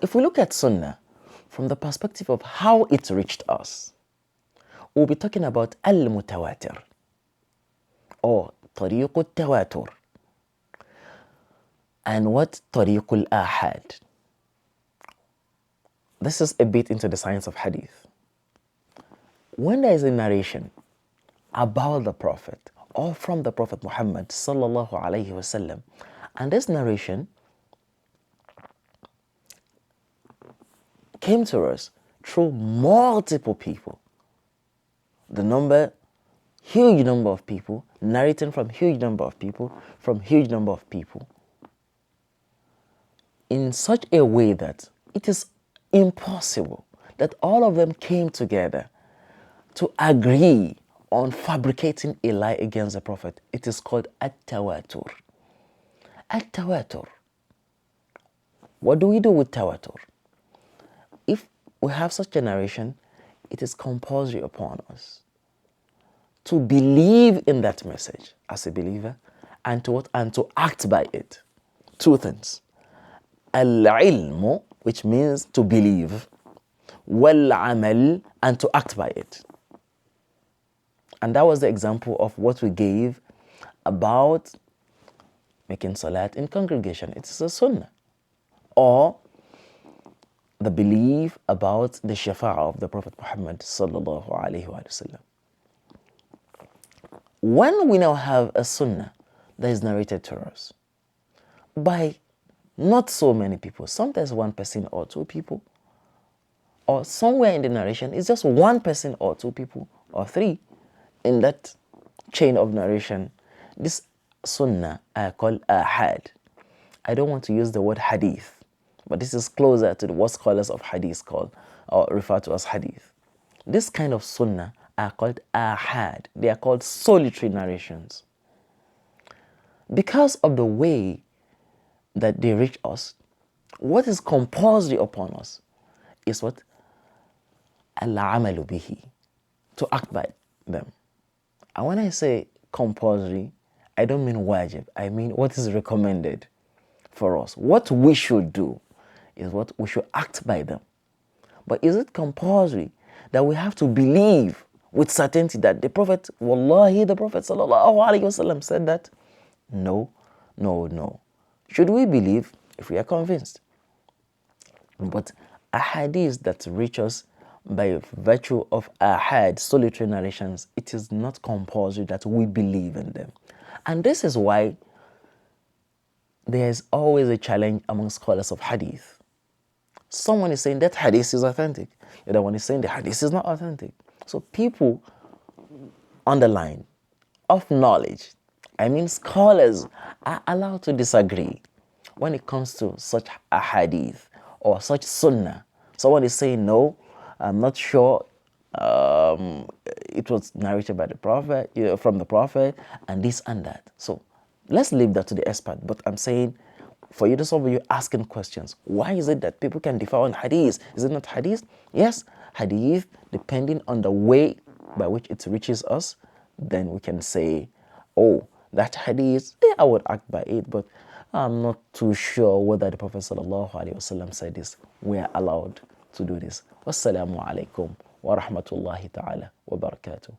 if we look at Sunnah from the perspective of how it reached us, we'll be talking about al-mutawatir or tariq al-tawatur and what tariq al-ahad. This is a bit into the science of hadith. When there is a narration about the Prophet or from the Prophet Muhammad sallallahu alaihi wasallam, and this narration came to us through multiple people, huge number of people, narrating from huge number of people, in such a way that it is impossible that all of them came together to agree on fabricating a lie against the Prophet. It is called at-tawatur. At-tawatur. What do we do with tawatur? If we have such a narration, it is compulsory upon us to believe in that message as a believer and to act by it. Two things. Al-ilmu, which means to believe, wal-amal, and to act by it. And that was the example of what we gave about making salat in congregation. It is a sunnah. Or the belief about the shafa'ah of the Prophet Muhammad sallallahu alaihi wasallam. When we now have a sunnah that is narrated to us by not so many people, sometimes one person or two people, or somewhere in the narration it's just one person or two people or three in that chain of narration, this sunnah I call ahad. I don't want to use the word hadith, but this is closer to what scholars of hadith call or refer to as hadith. This kind of sunnah are called ahad. They are called solitary narrations. Because of the way that they reach us, what is compulsory upon us is what? Al-amalu bihi, to act by them. And when I say compulsory, I don't mean wajib. I mean what is recommended for us. What we should do is what we should act by them. But is it compulsory that we have to believe with certainty that the Prophet, wallahi, the Prophet sallallahu alaihi wasallam said that? No. Should we believe if we are convinced? But ahadith that reach us by virtue of ahad, solitary narrations, it is not compulsory that we believe in them. And this is why there is always a challenge among scholars of hadith. Someone is saying that hadith is authentic. The other one is saying the hadith is not authentic. So people on the line of knowledge, I mean scholars, are allowed to disagree when it comes to such a hadith or such sunnah. Someone is saying, no, I'm not sure it was narrated by the Prophet, from the Prophet, and this and that. So let's leave that to the expert. But I'm saying, for you to some of you asking questions, why is it that people can differ on hadith? Is it not hadith? Yes, hadith, depending on the way by which it reaches us, then we can say, oh, that hadith, I would act by it, but I'm not too sure whether the Prophet sallallahu alaihi wasallam said this. We are allowed to do this. Wassalamu alaikum wa rahmatullahi ta'ala wa barakatuh.